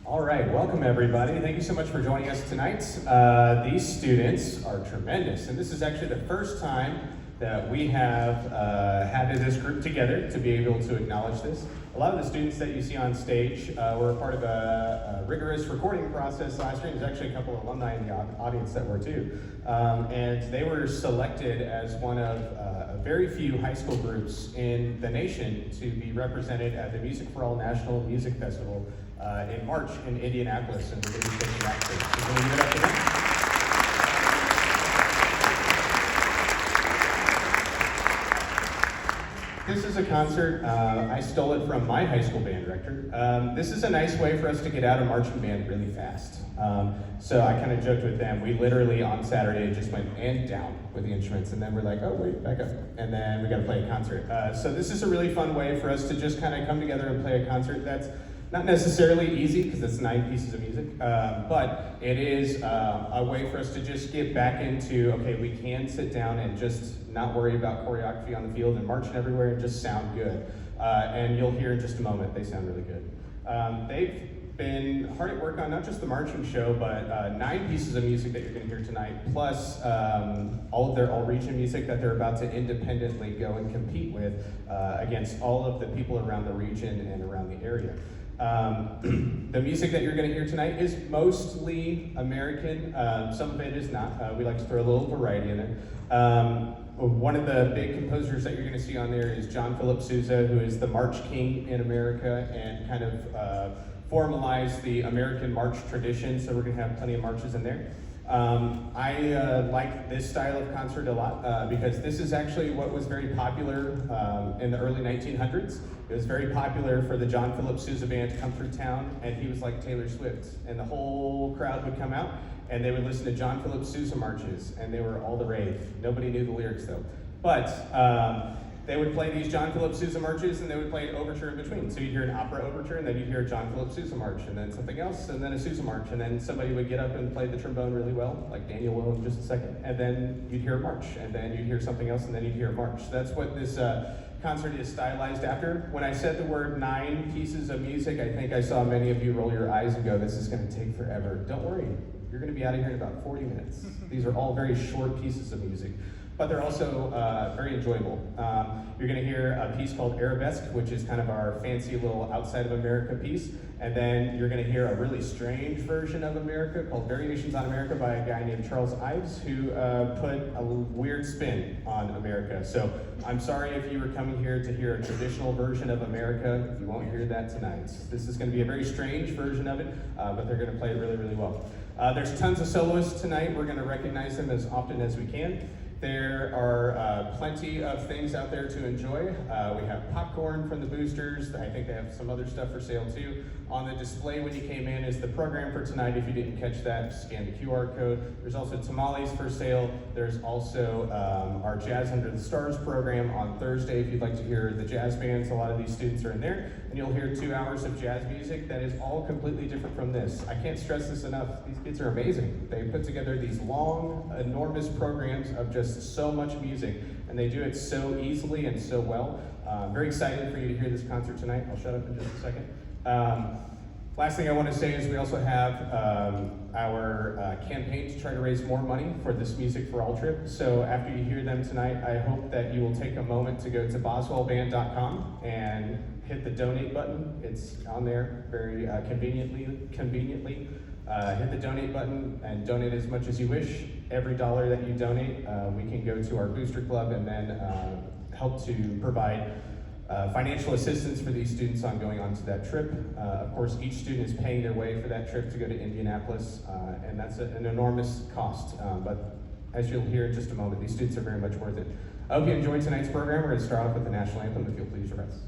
All right, welcome everybody. Thank you so much for joining us tonight. These students are tremendous, and this is actually the first time that we have had this group together to be able to acknowledge this. A lot of the students that you see on stage were a part of a rigorous recording process last year. There's actually a couple of alumni in the audience that were too. And they were selected as one of a very few high school groups in the nation to be represented at the Music for All National Music Festival in March in Indianapolis, and we're going to be taking that stage. So can we give it up to them? This is a concert. I stole it from my high school band director. This is a nice way for us to get out of marching band really fast. So I kind of joked with them. We literally on Saturday just went and down with the instruments, and then we're like, oh wait, back up. And then we got to play a concert. So this is a really fun way for us to just kind of come together and play a concert that's not necessarily easy because it's 9 pieces of music, but it is a way for us to just get back into, okay, we can sit down and just not worry about choreography on the field and marching everywhere and just sound good. And you'll hear in just a moment, they sound really good. They've been hard at work on not just the marching show, but 9 pieces of music that you're going to hear tonight, plus all of their all-region music that they're about to independently go and compete with against all of the people around the region and around the area. The music that you're going to hear tonight is mostly American. Some of it is not. We like to throw a little variety in there. One of the big composers that you're going to see on there is John Philip Sousa, who is the March King in America and kind of formalized the American march tradition, so we're going to have plenty of marches in there. I like this style of concert a lot because this is actually what was very popular in the early 1900s. It was very popular for the John Philip Sousa band to come through town, and he was like Taylor Swift, and the whole crowd would come out and they would listen to John Philip Sousa marches, and they were all the rave. Nobody knew the lyrics though, but they would play these John Philip Sousa marches, and they would play an overture in between. So you'd hear an opera overture, and then you'd hear a John Philip Sousa march, and then something else, and then a Sousa march, and then somebody would get up and play the trombone really well, like Daniel will in just a second, and then you'd hear a march, and then you'd hear something else, and then you'd hear a march. That's what this concert is stylized after. When I said the word 9 pieces of music, I think I saw many of you roll your eyes and go, this is going to take forever. Don't worry, you're going to be out of here in about 40 minutes. These are all very short pieces of music, but they're also very enjoyable. You're going to hear a piece called Arabesque, which is kind of our fancy little outside of America piece, and then you're going to hear a really strange version of America called Variations on America by a guy named Charles Ives, who put a weird spin on America. So I'm sorry if you were coming here to hear a traditional version of America, you won't hear that tonight. This is going to be a very strange version of it, but they're going to play it really, really well. There's tons of soloists tonight. We're going to recognize them as often as we can. There are plenty of things out there to enjoy. We have popcorn from the boosters. I think they have some other stuff for sale too. On the display when you came in is the program for tonight. If you didn't catch that, scan the QR code. There's also tamales for sale. There's also our Jazz Under the Stars program on Thursday if you'd like to hear the jazz bands. A lot of these students are in there. And you'll hear 2 hours of jazz music that is all completely different from this. I can't stress this enough. These kids are amazing. They put together these long, enormous programs of just so much music, and they do it so easily and so well. Very excited for you to hear this concert tonight. I'll shut up in just a second. Last thing I want to say is we also have our campaign to try to raise more money for this Music for All trip. So after you hear them tonight, I hope that you will take a moment to go to boswellband.com and hit the donate button. It's on there very conveniently. Hit the donate button and donate as much as you wish. Every dollar that you donate, we can go to our booster club and then help to provide financial assistance for these students on going on to that trip. Of course, each student is paying their way for that trip to go to Indianapolis, and that's an enormous cost. But as you'll hear in just a moment, these students are very much worth it. I hope you enjoyed tonight's program. We're going to start off with the national anthem, if you'll please rise.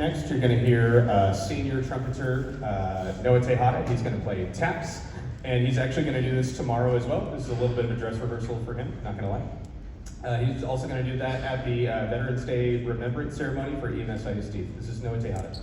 Next, you're going to hear senior trumpeter Noah Tejada. He's going to play taps, and he's actually going to do this tomorrow as well. This is a little bit of a dress rehearsal for him, not going to lie. He's also going to do that at the Veterans Day Remembrance Ceremony for EMS ISD. This is Noah Tejada.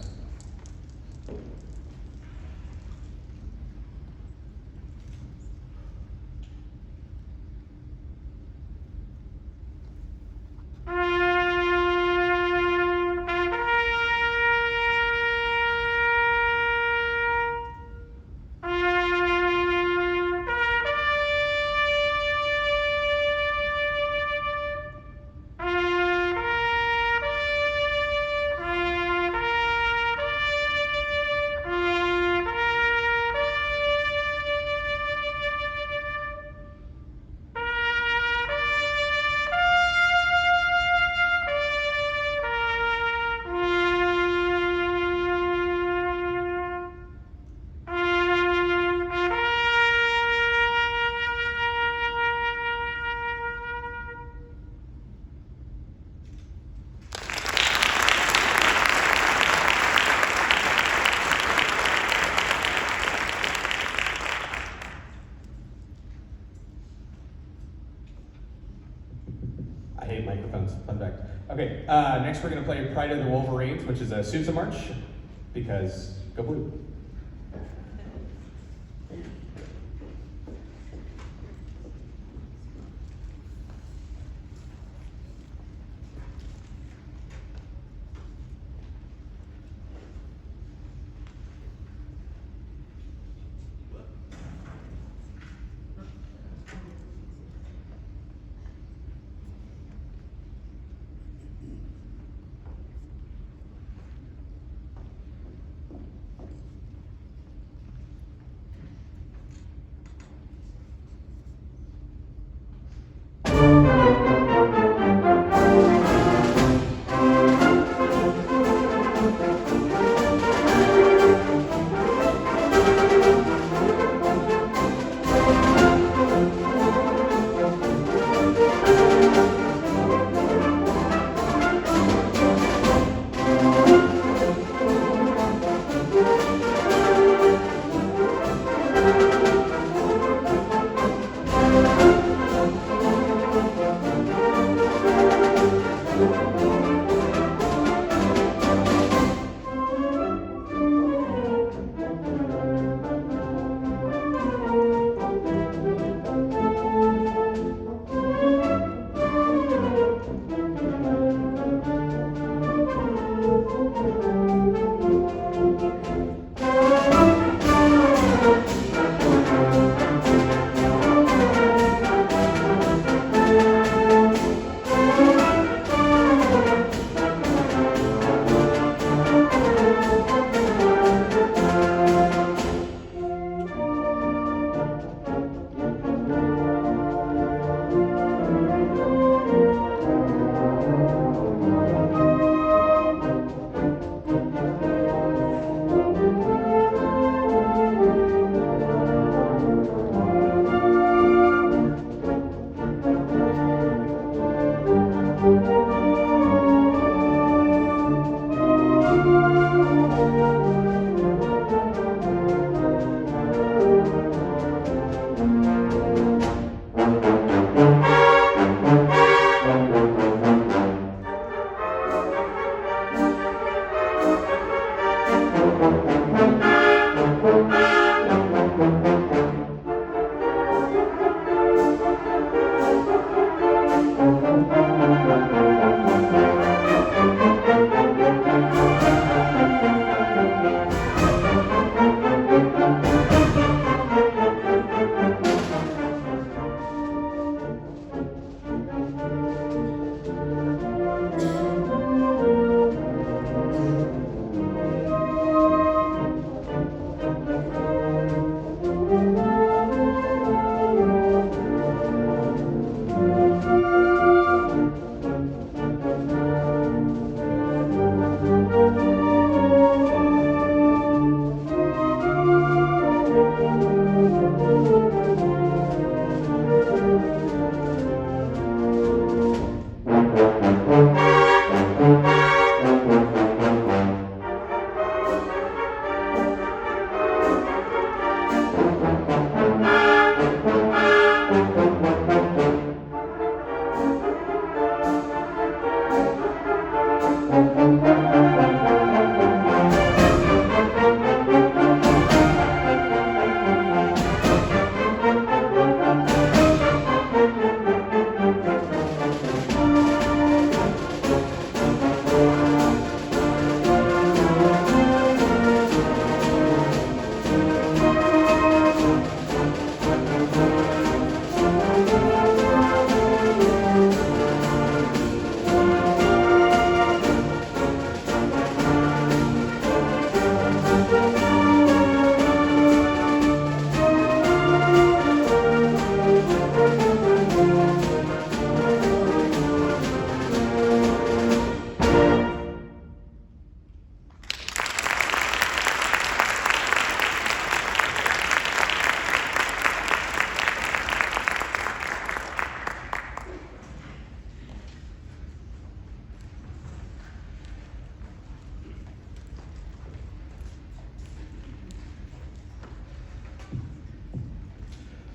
I hate microphones, fun fact. Okay, next we're gonna play Pride of the Wolverines, which is a Sousa march, because go blue.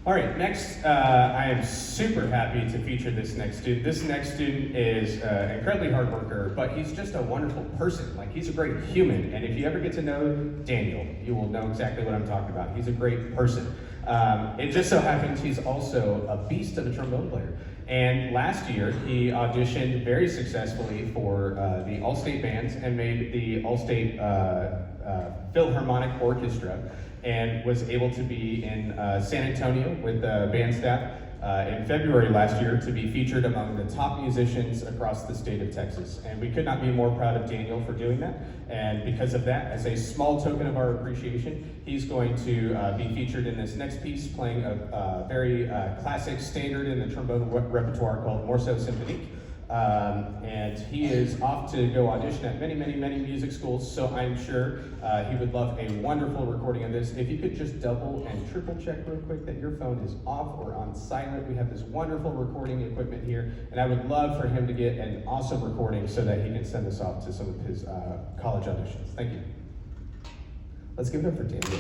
All right, next, I am super happy to feature this next student. This next student is an incredibly hard worker, but he's just a wonderful person. Like, he's a great human, and if you ever get to know Daniel, you will know exactly what I'm talking about. He's a great person. It just so happens he's also a beast of a trombone player. And last year, he auditioned very successfully for the All-State Bands and made the All-State Philharmonic Orchestra, and was able to be in San Antonio with the band staff in February last year to be featured among the top musicians across the state of Texas. And we could not be more proud of Daniel for doing that. And because of that, as a small token of our appreciation, he's going to be featured in this next piece, playing a very classic standard in the trombone repertoire called Morceau Symphonique. And he is off to go audition at many, many, many music schools, so I'm sure he would love a wonderful recording of this. If you could just double and triple check real quick that your phone is off or on silent. We have this wonderful recording equipment here, and I would love for him to get an awesome recording so that he can send this off to some of his college auditions. Thank you. Let's give it up for Daniel.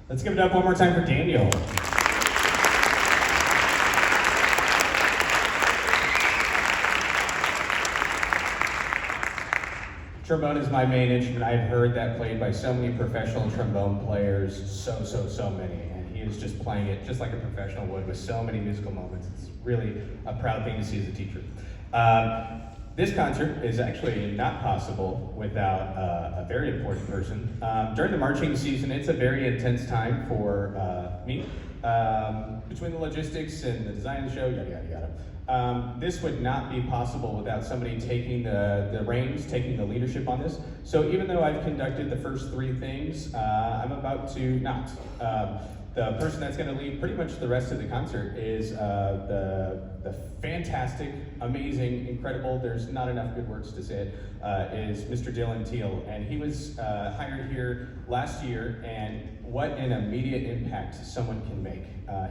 Let's give it up one more time for Daniel. Trombone is my main instrument. I've heard that played by so many professional trombone players, so many. And he is just playing it just like a professional would with so many musical moments. It's really a proud thing to see as a teacher. This concert is actually not possible without a very important person. During the marching season, it's a very intense time for me. Between the logistics and the design of the show, yada, yada, yada. This would not be possible without somebody taking the reins, taking the leadership on this. So even though I've conducted the first three things, I'm about to not. The person that's going to lead pretty much the rest of the concert is the fantastic, amazing, incredible, there's not enough good words to say it, is Mr. Dylan Teal. And he was hired here last year, and what an immediate impact someone can make.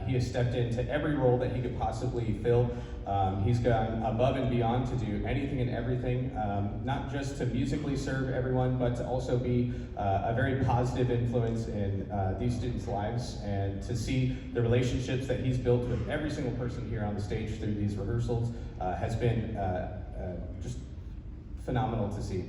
He has stepped into every role that he could possibly fill. He's gone above and beyond to do anything and everything, not just to musically serve everyone, but to also be a very positive influence in these students' lives, and to see the relationships that he's built with every single person here on the stage through these rehearsals has been just phenomenal to see.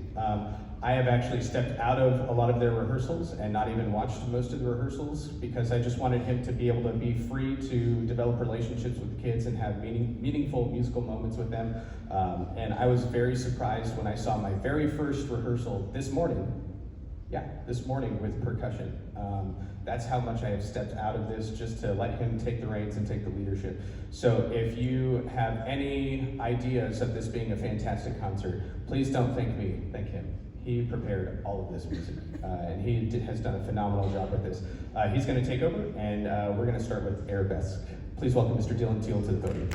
I have actually stepped out of a lot of their rehearsals and not even watched most of the rehearsals because I just wanted him to be able to be free to develop relationships with the kids and have meaningful musical moments with them. And I was very surprised when I saw my very first rehearsal this morning. Yeah, this morning with percussion. That's how much I have stepped out of this just to let him take the reins and take the leadership. So if you have any ideas of this being a fantastic concert, please don't thank me, thank him. He prepared all of this music, and he has done a phenomenal job with this. He's going to take over, and we're going to start with Arabesque. Please welcome Mr. Dylan Teal to the podium.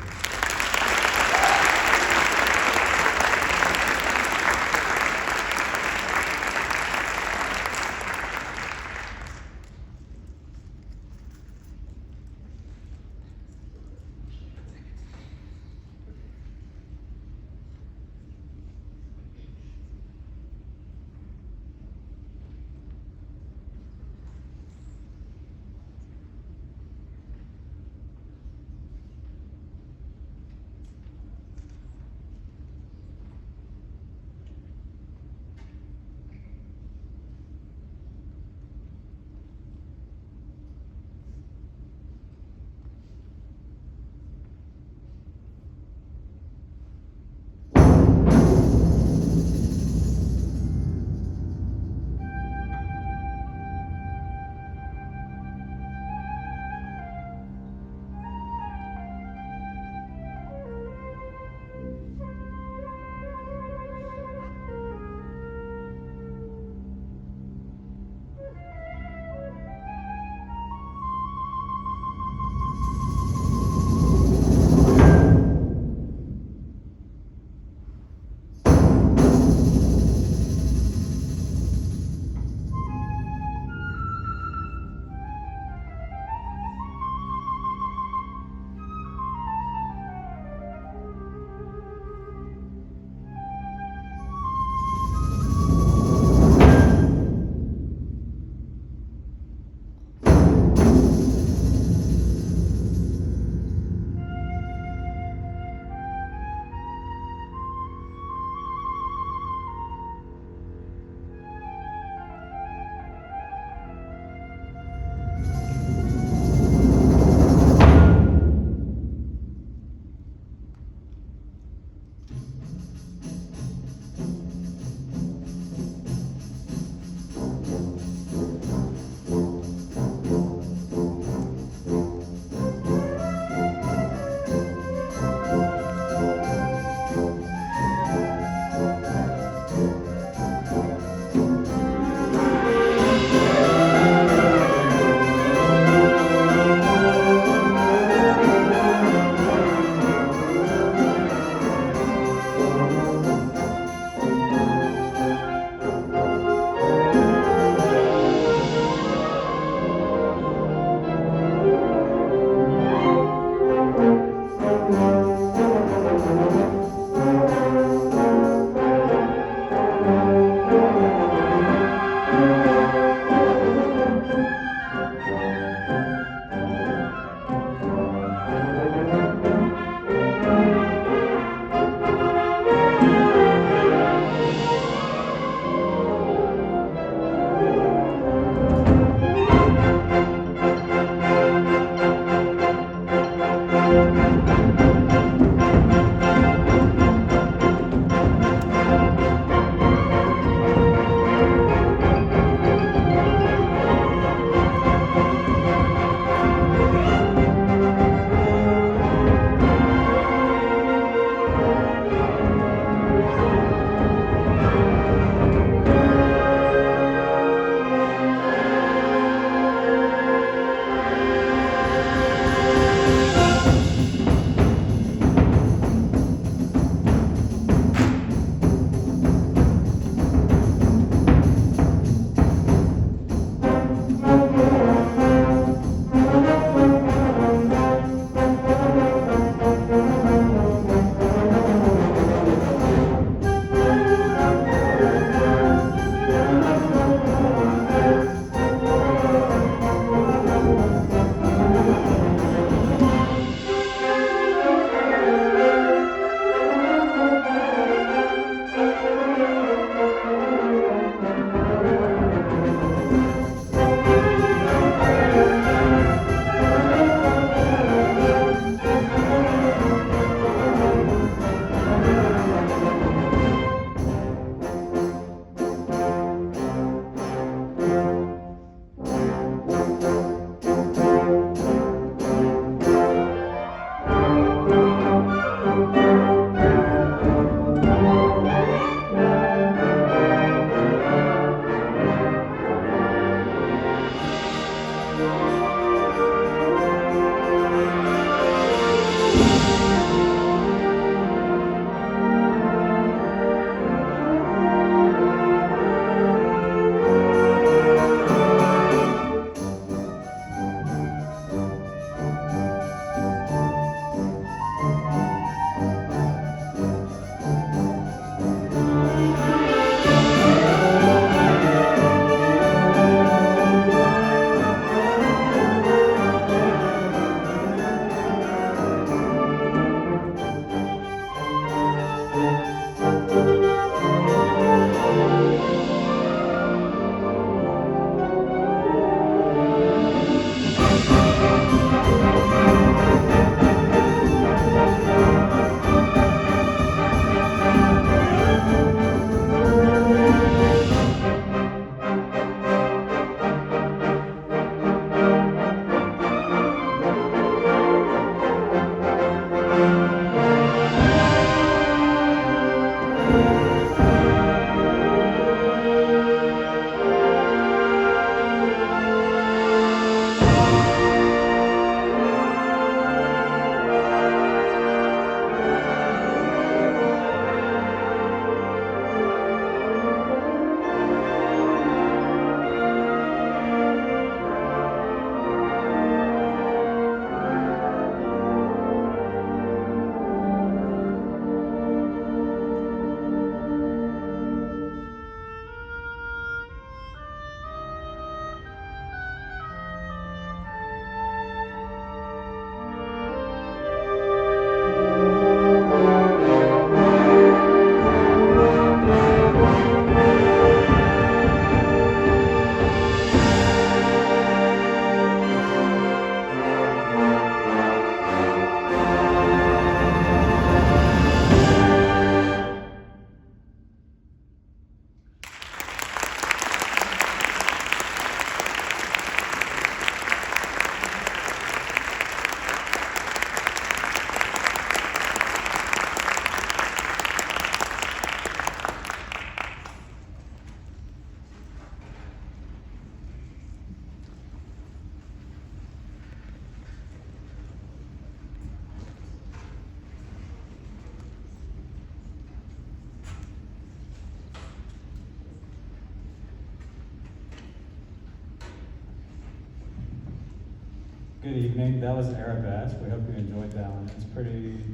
Good evening. That was Arabesque. We hope you enjoyed that one.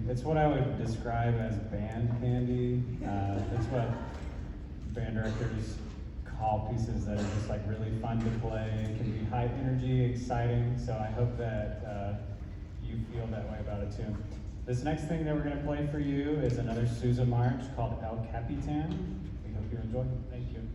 It's what I would describe as band candy. It's what band directors call pieces that are just like really fun to play, can be high energy, exciting. So I hope that you feel that way about it too. This next thing that we're going to play for you is another Sousa march called El Capitan. We hope you enjoy. Thank you.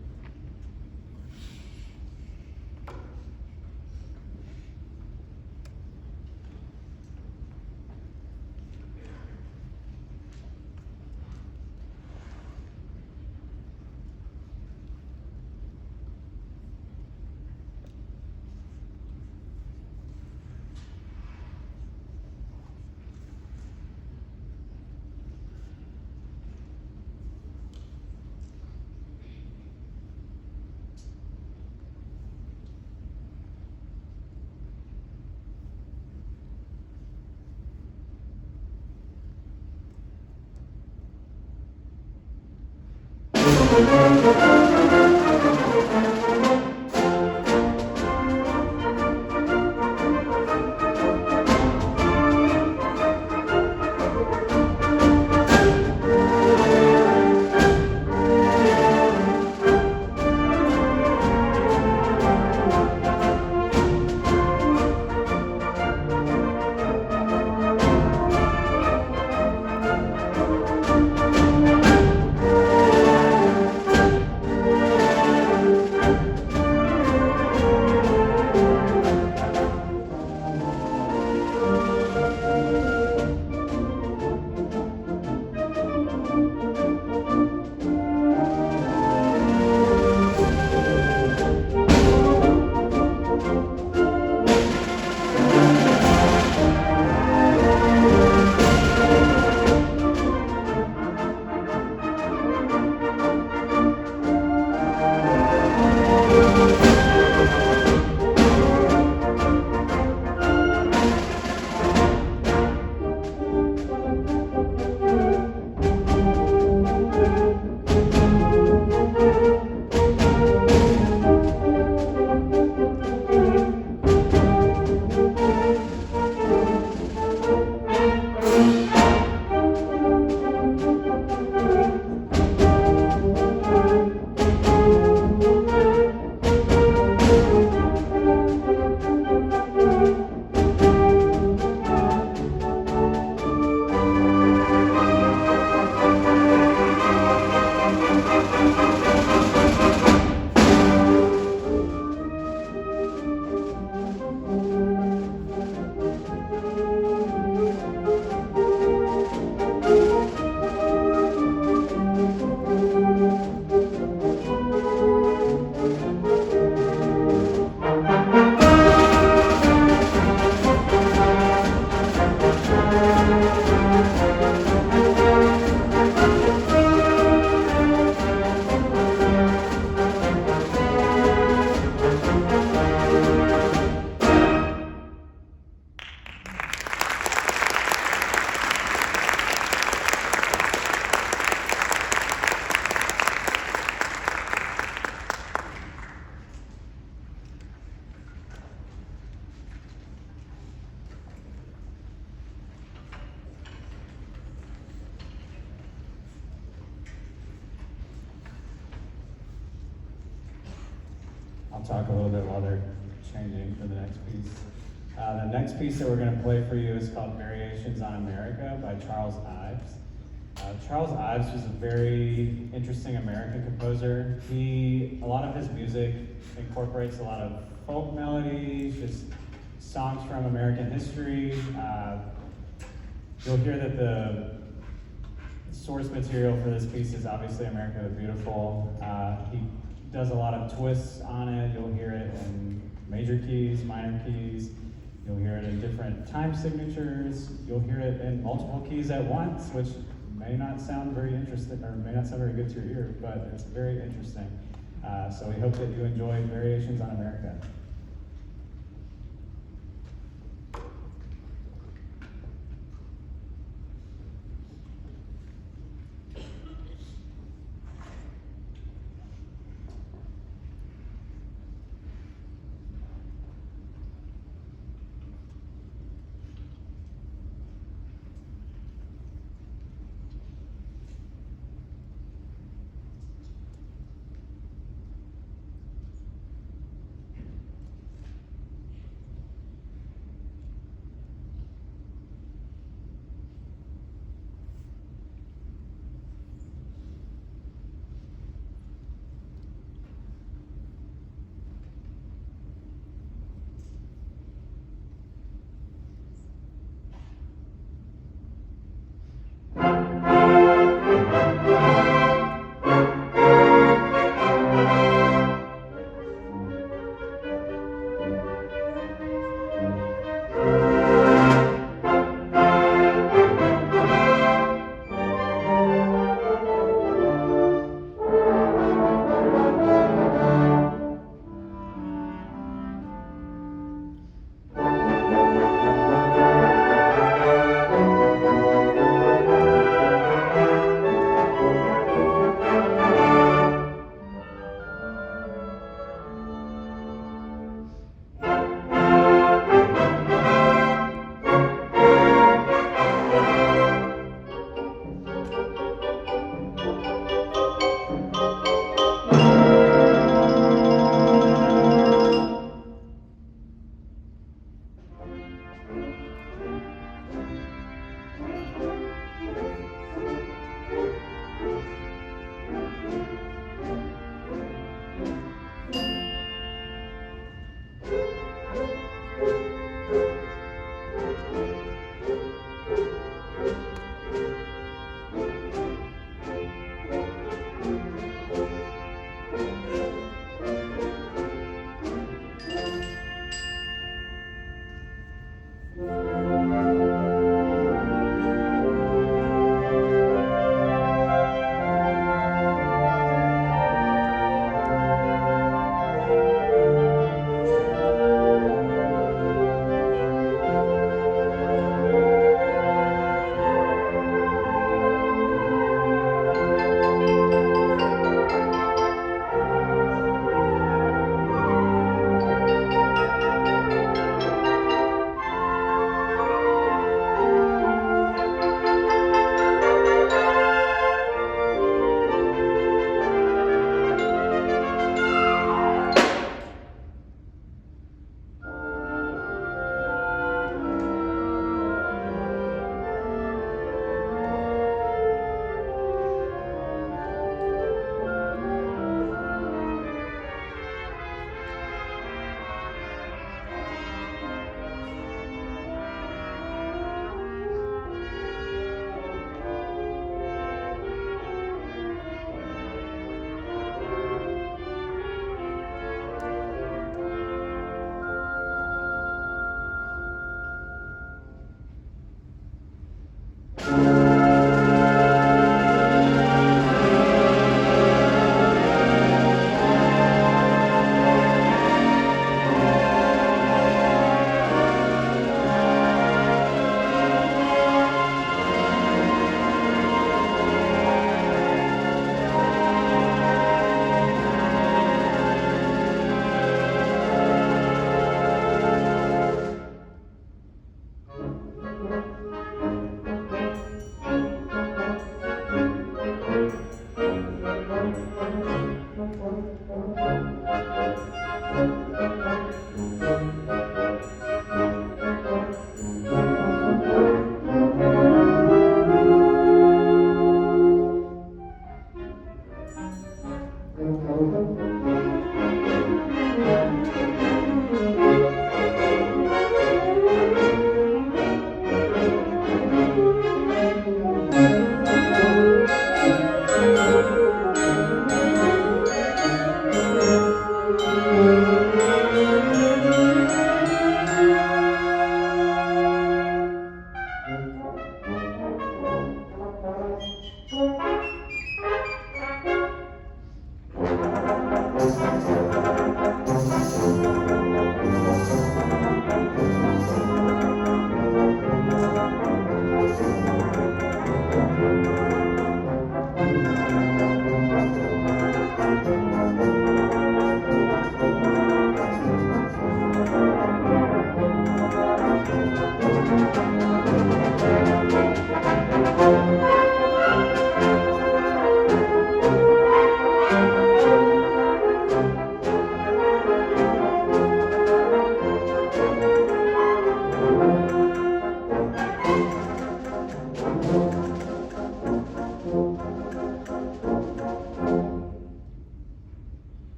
I'll talk a little bit while they're changing for the next piece. The next piece that we're going to play for you is called Variations on America by Charles Ives. Charles Ives was a very interesting American composer. A lot of his music incorporates a lot of folk melodies, just songs from American history. You'll hear that the source material for this piece is obviously America the Beautiful. He does a lot of twists on it. You'll hear it in major keys, minor keys. You'll hear it in different time signatures. You'll hear it in multiple keys at once, which may not sound very interesting or may not sound very good to your ear, but it's very interesting. So we hope that you enjoy Variations on America.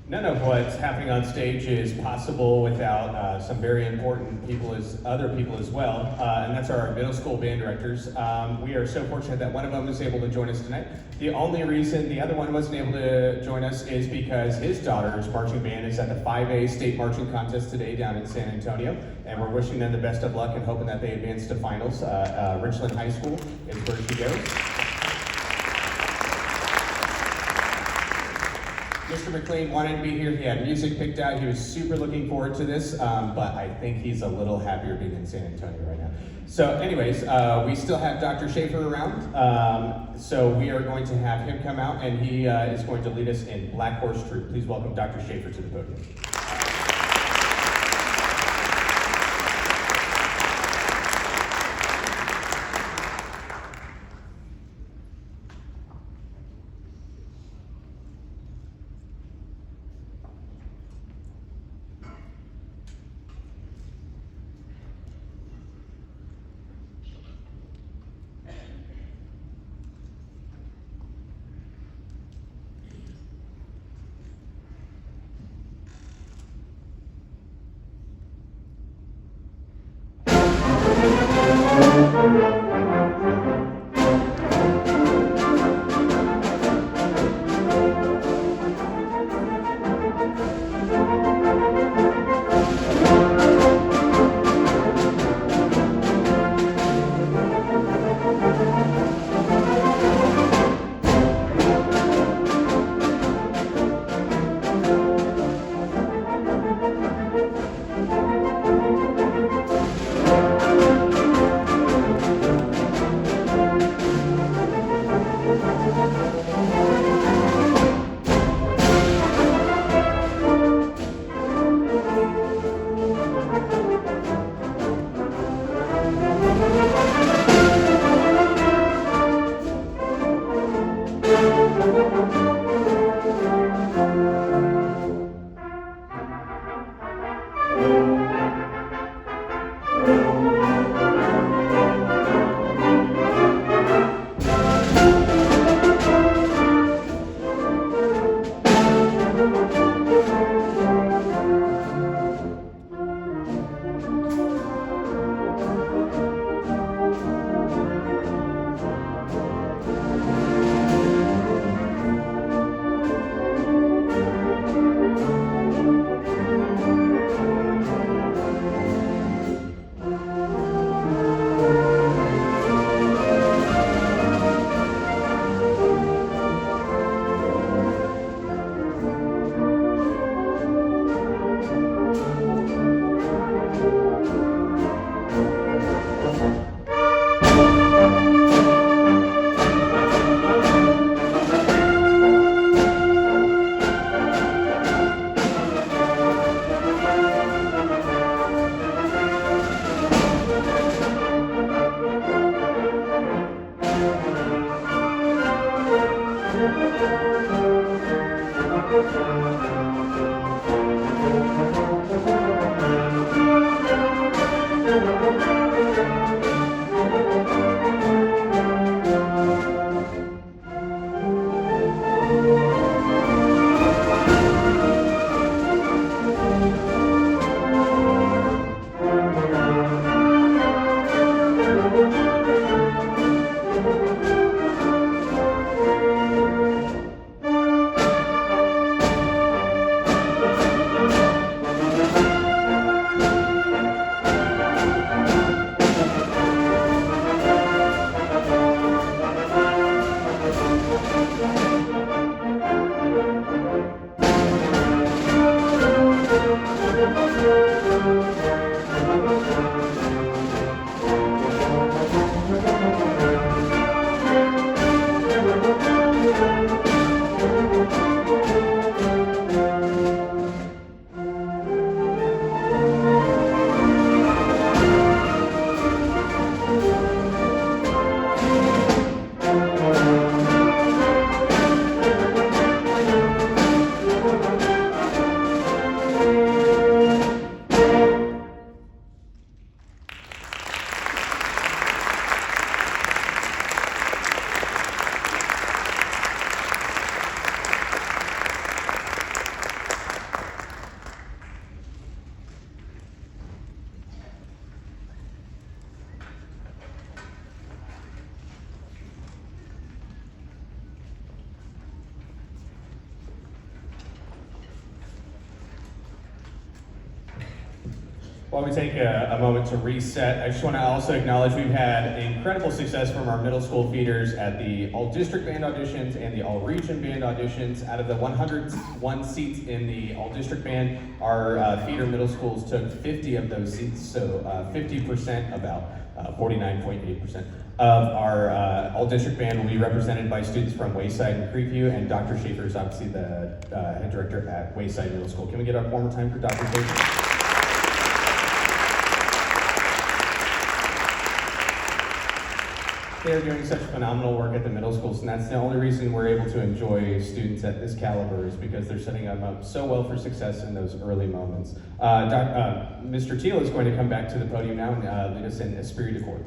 None of what's happening on stage is possible without some very important people, other people as well, and that's our middle school band directors. We are so fortunate that one of them is able to join us tonight. The only reason the other one wasn't able to join us is because his daughter's marching band is at the 5A state marching contest today down in San Antonio, and we're wishing them the best of luck and hoping that they advance to finals. Richland High School is where she goes. Mr. McLean wanted to be here. He had music picked out. He was super looking forward to this, but I think he's a little happier being in San Antonio right now. So anyways, we still have Dr. Schaefer around, so we are going to have him come out, and he is going to lead us in Black Horse Troop. Please welcome Dr. Schaefer to the podium. While we take a moment to reset, I just want to also acknowledge we've had incredible success from our middle school feeders at the all-district band auditions and the all-region band auditions. Out of the 101 seats in the all-district band, our feeder middle schools took 50 of those seats, so 50%, about 49.8% of our all-district band will be represented by students from Wayside and Creekview, and Dr. Schaefer is obviously the head director at Wayside Middle School. Can we get up one more time for Dr. Schaefer? They're doing such phenomenal work at the middle schools, and that's the only reason we're able to enjoy students at this caliber is because they're setting them up so well for success in those early moments. Mr. Teal is going to come back to the podium now and lead us in Esprit de Corps.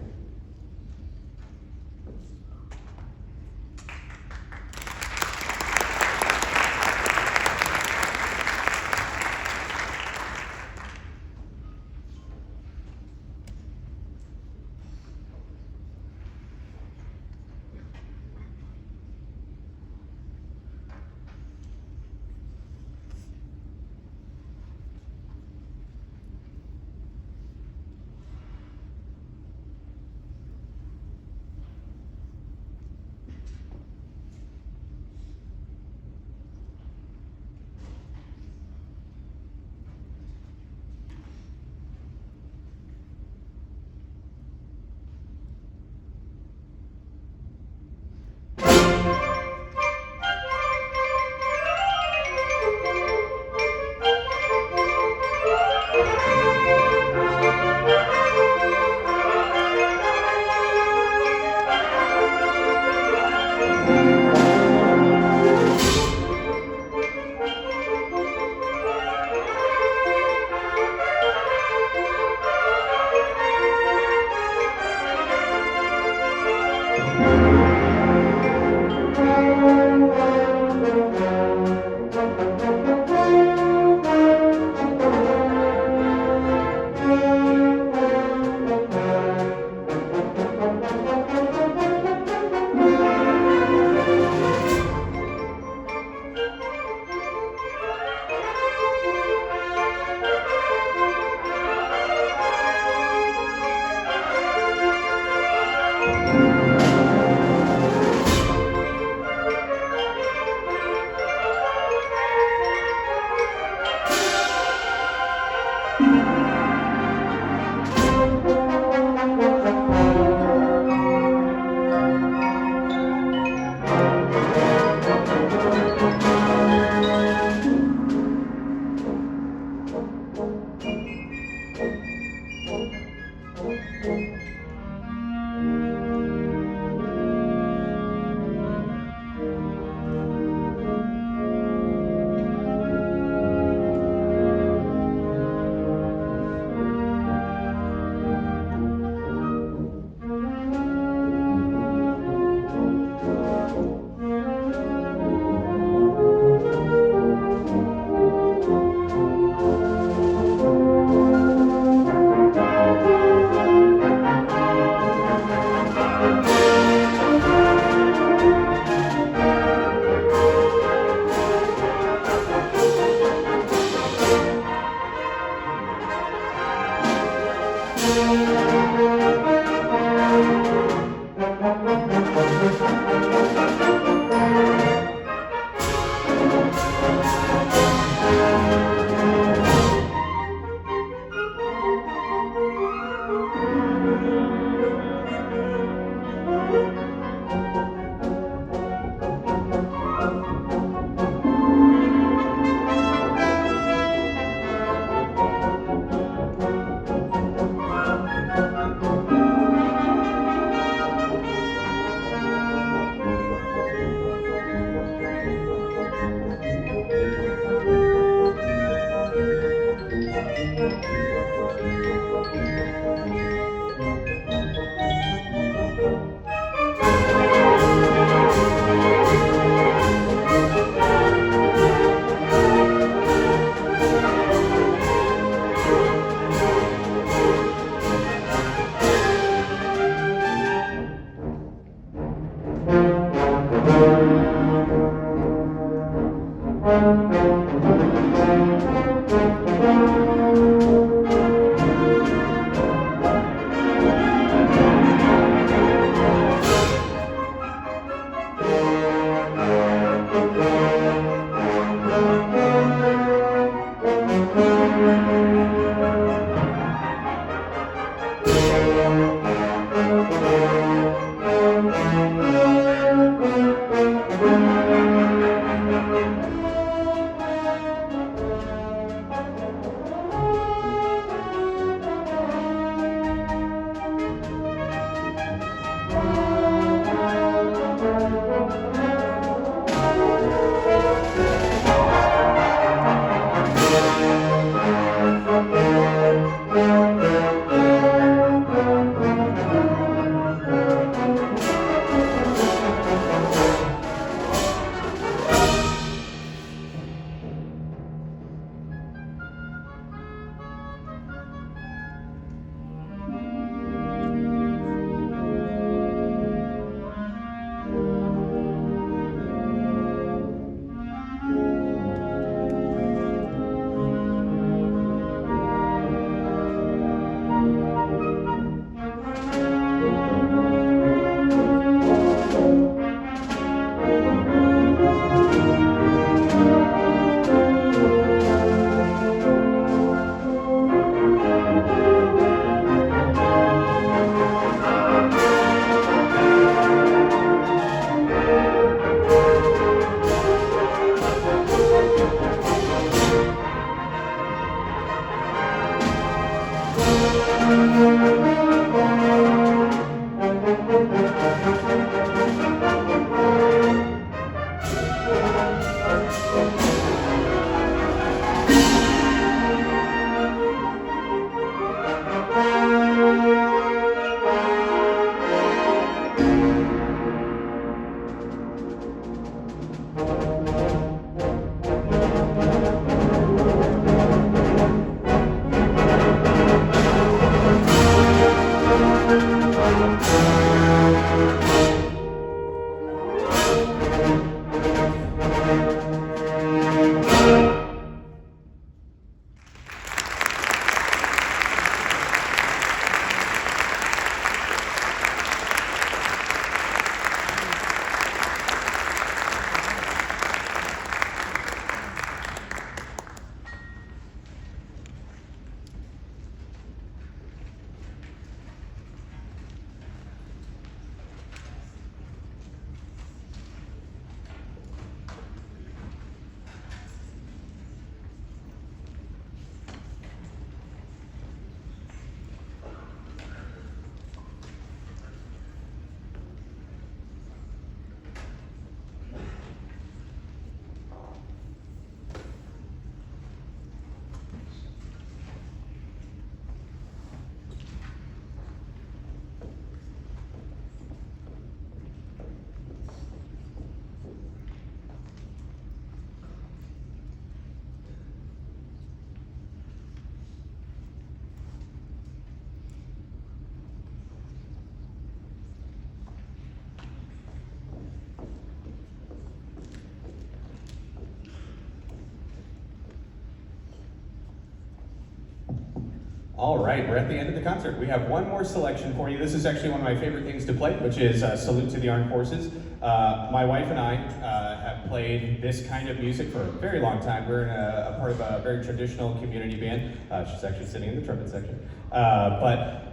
All right, we're at the end of the concert. We have one more selection for you. This is actually one of my favorite things to play, which is Salute to the Armed Forces. My wife and I have played this kind of music for a very long time. We're in a part of a very traditional community band. She's actually sitting in the trumpet section. But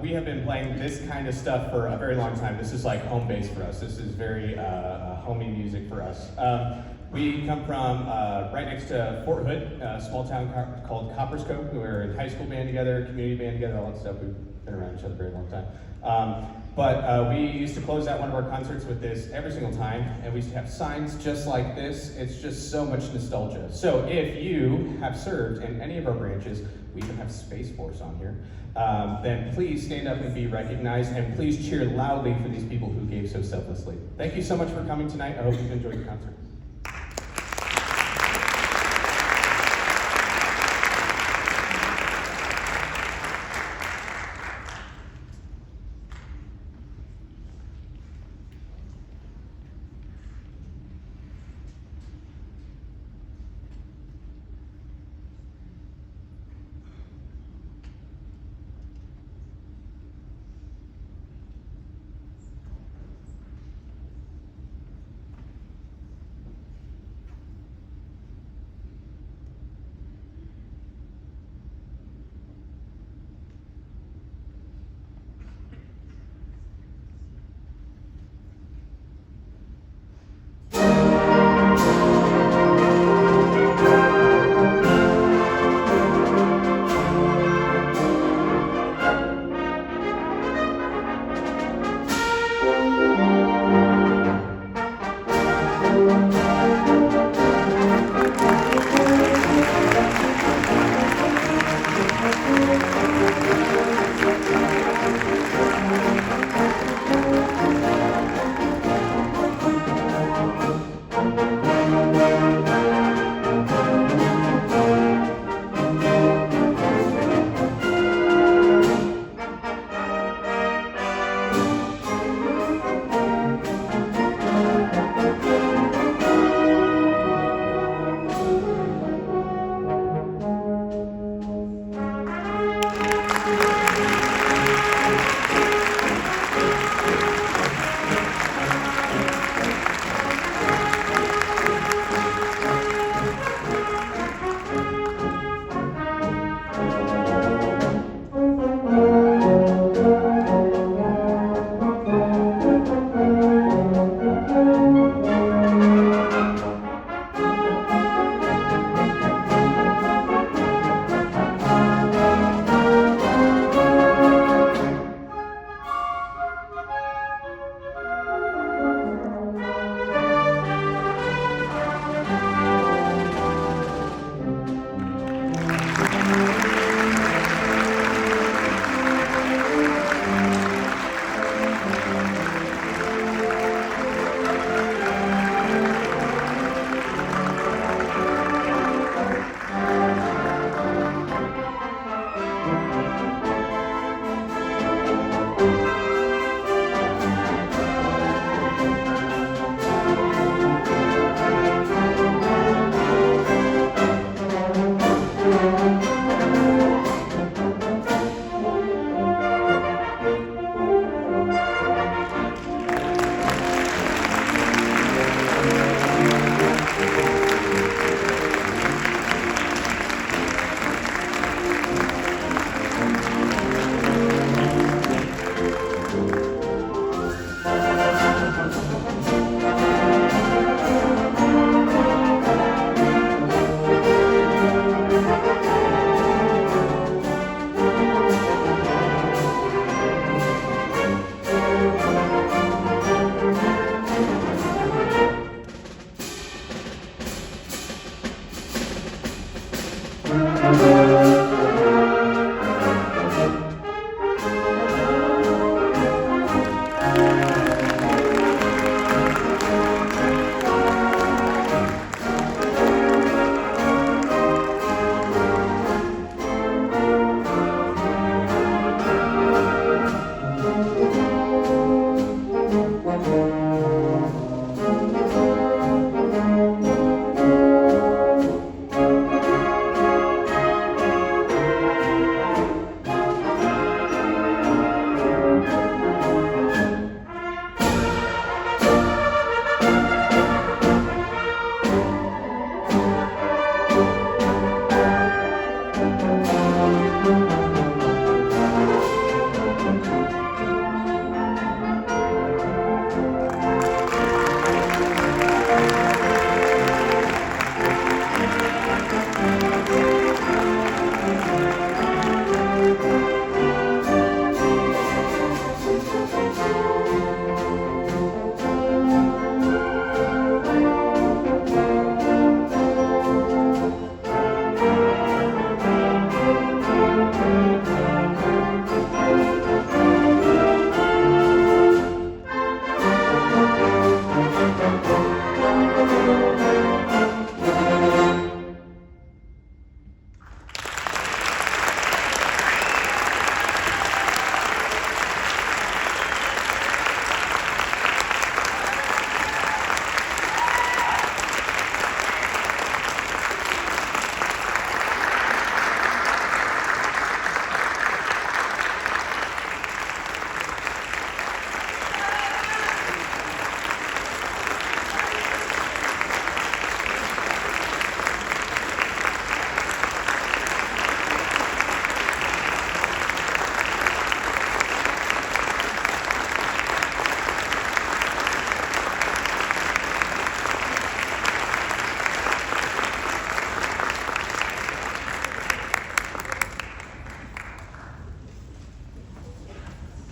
we have been playing this kind of stuff for a very long time. This is like home base for us. This is very homey music for us. We come from right next to Fort Hood, a small town called Copperscope. We were in high school band together, community band together, all that stuff. We've been around each other a very long time. But we used to close out one of our concerts with this every single time, and we used to have signs just like this. It's just so much nostalgia. So if you have served in any of our branches, we even have Space Force on here, then please stand up and be recognized, and please cheer loudly for these people who gave so selflessly. Thank you so much for coming tonight. I hope you've enjoyed the concert.